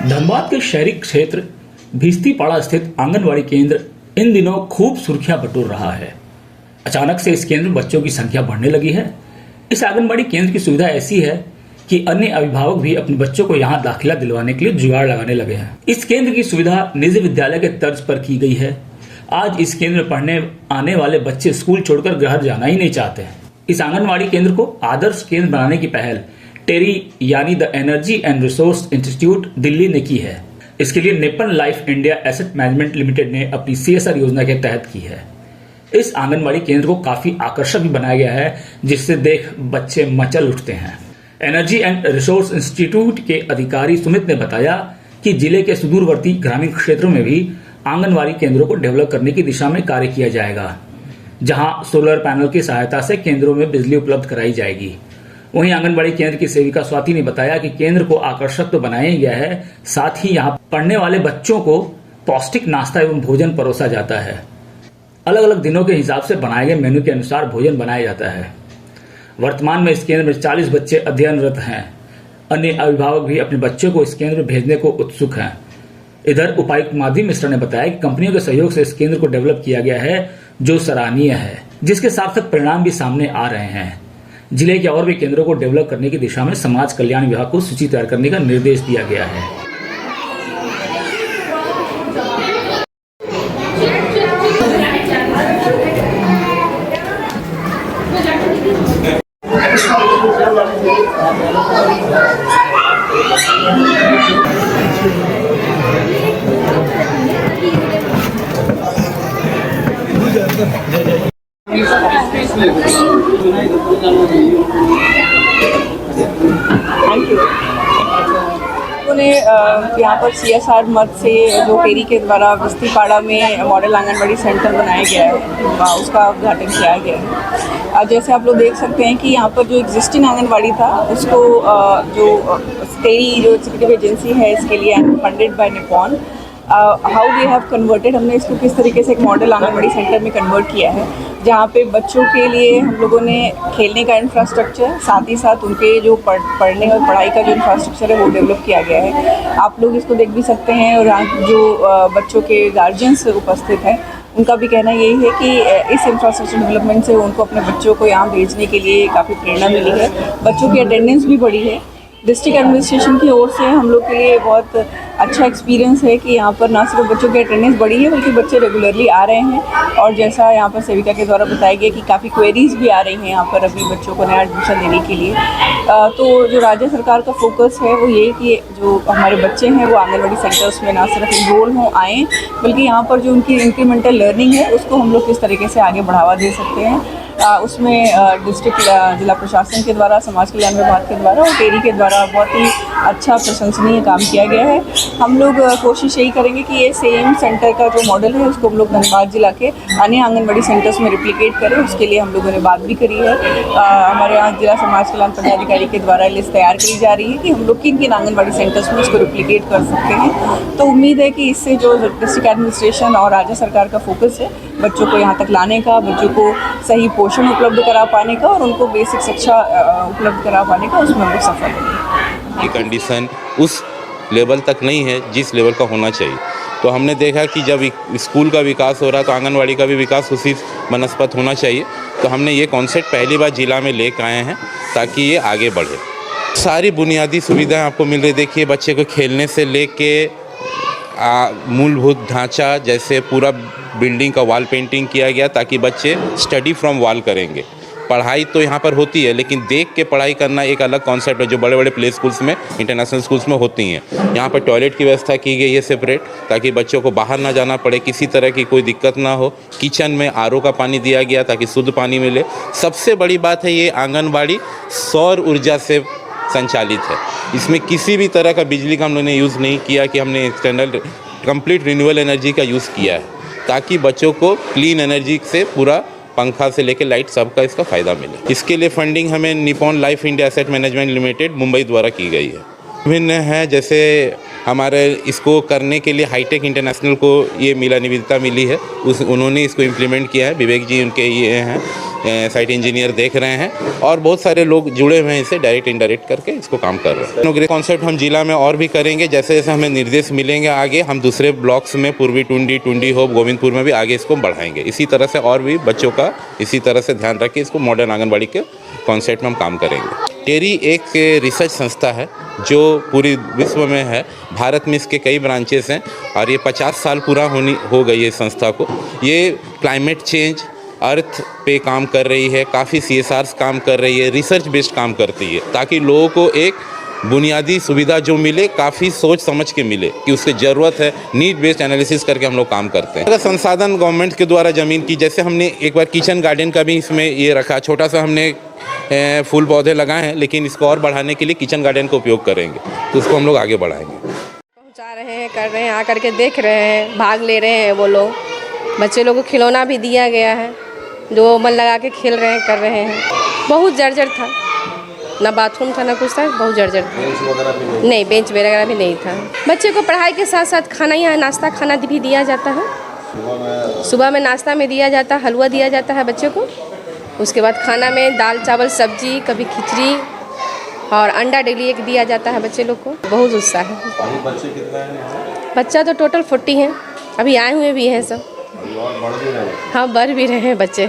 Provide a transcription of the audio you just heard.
धनबाद के शहरी क्षेत्र भिस्तीपाड़ा स्थित आंगनवाड़ी केंद्र इन दिनों खूब सुर्खियां बटोर रहा है। अचानक से इस केंद्र में बच्चों की संख्या बढ़ने लगी है। इस आंगनवाड़ी केंद्र की सुविधा ऐसी है कि अन्य अभिभावक भी अपने बच्चों को यहाँ दाखिला दिलवाने के लिए जुगाड़ लगाने लगे हैं। इस केंद्र की सुविधा निजी विद्यालय के तर्ज पर की गई है। आज इस केंद्र में पढ़ने आने वाले बच्चे स्कूल छोड़कर घर जाना ही नहीं चाहते हैं। इस आंगनवाड़ी केंद्र को आदर्श केंद्र बनाने की पहल टेरी यानी the energy and resource institute Delhi ने की है। इसके लिए Nippon life India asset management limited ने अपनी CSR योजना के तहत की है। इस आंगनवाड़ी केंद्र को काफी आकर्षक भी बनाया गया है, जिससे देख बच्चे मचल उठते हैं। एनर्जी एंड रिसोर्स इंस्टीट्यूट के अधिकारी सुमित ने बताया कि जिले के सुदूरवर्ती ग्रामीण क्षेत्रों में भी आंगनवाड़ी केंद्रों को डेवलप करने की दिशा में कार्य किया जाएगा, जहां सोलर पैनल की सहायता से केंद्रों में बिजली उपलब्ध कराई जाएगी। वहीं आंगनबाड़ी केंद्र की सेविका स्वाति ने बताया कि केंद्र को आकर्षक तो बनाया गया है, साथ ही यहाँ पढ़ने वाले बच्चों को पौष्टिक नाश्ता एवं भोजन परोसा जाता है। अलग अलग दिनों के हिसाब से बनाए गए मेन्यू के अनुसार भोजन बनाया जाता है। वर्तमान में इस केंद्र में 40 बच्चे अध्ययनरत हैं। अन्य अभिभावक भी अपने बच्चों को इस केंद्र में भेजने को उत्सुक हैं। इधर उपायुक्त माधवी मिश्रा ने बताया कि कंपनियों के सहयोग से इस केंद्र को डेवलप किया गया है, जो सराहनीय है, जिसके सार्थक परिणाम भी सामने आ रहे हैं। जिले के और भी केंद्रों को डेवलप करने की दिशा में समाज कल्याण विभाग को सूची तैयार करने का निर्देश दिया गया है। उन्होंने यहाँ पर CSR मद से जो टेरी के द्वारा भिस्तीपाड़ा में मॉडल आंगनबाड़ी सेंटर बनाया गया है, उसका उद्घाटन किया गया है। जैसे आप लोग देख सकते हैं कि यहाँ पर जो एग्जिस्टिंग आंगनबाड़ी था उसको जो टेरी जो एग्जीक्यूटिव एजेंसी है इसके लिए funded by Nippon, how we have converted, हमने इसको किस तरीके से एक मॉडल आंगनबाड़ी सेंटर में कन्वर्ट किया है, जहाँ पे बच्चों के लिए हम लोगों ने खेलने का इंफ्रास्ट्रक्चर, साथ ही साथ उनके जो पढ़ने और पढ़ाई का जो इंफ्रास्ट्रक्चर है वो डेवलप किया गया है। आप लोग इसको देख भी सकते हैं और यहाँ जो बच्चों के गार्जियंस उपस्थित हैं उनका भी कहना यही है कि इस इंफ्रास्ट्रक्चर डेवलपमेंट से उनको अपने बच्चों को यहाँ भेजने के लिए काफ़ी प्रेरणा मिली है। बच्चों की अटेंडेंस भी बढ़ी है। डिस्ट्रिक्ट एडमिनिस्ट्रेशन की ओर से हम लोग के लिए बहुत अच्छा एक्सपीरियंस है कि यहाँ पर ना सिर्फ बच्चों की अटेंडेंस बढ़ी है बल्कि बच्चे रेगुलरली आ रहे हैं। और जैसा यहाँ पर सेविका के द्वारा बताया गया कि काफ़ी क्वेरीज भी आ रही हैं यहाँ पर अभी बच्चों को नया एडमिशन देने के लिए। तो जो राज्य सरकार का फोकस है वो ये कि जो हमारे बच्चे हैं वो आंगनबाड़ी सेंटर्स में ना सिर्फ इनरोल हों आएँ, बल्कि यहाँ पर जो उनकी इंक्रीमेंटल लर्निंग है उसको हम लोग किस तरीके से आगे बढ़ावा दे सकते हैं। उसमें डिस्ट्रिक्ट जिला प्रशासन के द्वारा, समाज कल्याण विभाग के द्वारा और टेरी के द्वारा बहुत ही अच्छा प्रशंसनीय काम किया गया है। हम लोग कोशिश यही करेंगे कि ये सेम सेंटर का जो मॉडल है उसको हम लोग धनबाद जिला के अन्य आंगनबाड़ी सेंटर्स में रिप्लिकेट करें। उसके लिए हम लोगों ने बात भी करी है। हमारे यहाँ जिला समाज कल्याण पदाधिकारी के द्वारा लिस्ट तैयार करी जा रही है कि हम लोग किन किन आंगनबाड़ी सेंटर्स में इसको रिप्लिकेट कर सकते हैं। तो उम्मीद है कि इससे जो डिस्ट्रिक्ट एडमिनिस्ट्रेशन और राज्य सरकार का फोकस है बच्चों को यहाँ तक लाने का, बच्चों को सही पोषण उपलब्ध करा पाने का और उनको बेसिक शिक्षा उपलब्ध करा पाने का, उसमें हम लोग सफल होंगे। की कंडीशन उस लेवल तक नहीं है जिस लेवल का होना चाहिए। तो हमने देखा कि जब स्कूल का विकास हो रहा तो आंगनवाड़ी का भी विकास उसी बनस्पत होना चाहिए। तो हमने ये कॉन्सेप्ट पहली बार जिला में लेकर आए हैं ताकि ये आगे बढ़े। सारी बुनियादी सुविधाएं आपको मिल रही। देखिए बच्चे को खेलने से लेके मूलभूत ढांचा, जैसे पूरा बिल्डिंग का वॉल पेंटिंग किया गया ताकि बच्चे स्टडी फ्रॉम वॉल करेंगे। पढ़ाई तो यहाँ पर होती है लेकिन देख के पढ़ाई करना एक अलग कॉन्सेप्ट है जो बड़े बड़े प्ले स्कूल्स में, इंटरनेशनल स्कूल्स में होती हैं। यहाँ पर टॉयलेट की व्यवस्था की गई है सेपरेट, ताकि बच्चों को बाहर ना जाना पड़े, किसी तरह की कोई दिक्कत ना हो। किचन में RO का पानी दिया गया ताकि शुद्ध पानी मिले। सबसे बड़ी बात है ये आंगनबाड़ी सौर ऊर्जा से संचालित है। इसमें किसी भी तरह का बिजली का हम लोगों ने यूज़ नहीं किया कि हमने एक्सटर्नल कंप्लीट रिन्यूएबल एनर्जी का यूज़ किया है ताकि बच्चों को क्लीन एनर्जी से पूरा पंखा से लेकर लाइट सबका इसका फ़ायदा मिले। इसके लिए फंडिंग हमें Nippon life India asset management limited Mumbai द्वारा की गई है। विभिन्न है, जैसे हमारे इसको करने के लिए हाईटेक इंटरनेशनल को ये मिला, निविदा मिली है, उन्होंने इसको इम्प्लीमेंट किया है। विवेक जी उनके ये हैं साइट इंजीनियर देख रहे हैं और बहुत सारे लोग जुड़े हुए हैं इससे डायरेक्ट इनडायरेक्ट करके इसको काम कर रहे हैं। इनोग्रेशन कॉन्सेप्ट हम जिला में और भी करेंगे, जैसे जैसे हमें निर्देश मिलेंगे आगे हम दूसरे ब्लॉक्स में पूर्वी टुंडी, टुंडी होप, गोविंदपुर में भी आगे इसको बढ़ाएंगे। इसी तरह से और भी बच्चों का इसी तरह से ध्यान रख के इसको मॉडर्न आंगनबाड़ी के कॉन्सेप्ट में हम काम करेंगे। टेरी एक रिसर्च संस्था है जो पूरी विश्व में है, भारत में इसके कई ब्रांचेस हैं और ये 50 साल पूरा हो गई है इस संस्था को। ये क्लाइमेट चेंज, अर्थ पे काम कर रही है, काफ़ी CSRs काम कर रही है, रिसर्च बेस्ड काम करती है ताकि लोगों को एक बुनियादी सुविधा जो मिले काफ़ी सोच समझ के मिले कि उससे ज़रूरत है। नीड बेस्ड एनालिसिस करके हम लोग काम करते हैं। अगर संसाधन गवर्नमेंट के द्वारा ज़मीन की, जैसे हमने एक बार किचन गार्डन का भी इसमें ये रखा, छोटा सा हमने फूल पौधे लगाए हैं, लेकिन इसको और बढ़ाने के लिए किचन गार्डन का उपयोग करेंगे, तो उसको हम लोग आगे बढ़ाएंगे। पहुँचा रहे हैं, कर रहे हैं, आकर के देख रहे हैं, भाग ले रहे हैं वो लोग। बच्चे लोगों को खिलौना भी दिया गया है जो मन लगा के खेल रहे हैं, कर रहे हैं। बहुत जर्जर था, ना बाथरूम था ना कुछ था, बहुत जर्जर था। नहीं, बेंच वगैरह भी नहीं था। बच्चे को पढ़ाई के साथ साथ खाना, यहाँ नाश्ता खाना भी दिया जाता है। सुबह में नाश्ता में दिया जाता है, हलवा दिया जाता है बच्चे को। उसके बाद खाना में दाल चावल सब्जी, कभी खिचड़ी और अंडा डेली एक दिया जाता है बच्चे लोग को। बहुत उत्साह है। बच्चे कितना है? बच्चा तो टोटल 40 हैं, अभी आए हुए भी हैं सब। बढ़ भी रहे हैं? हाँ, बढ़ भी रहे हैं बच्चे।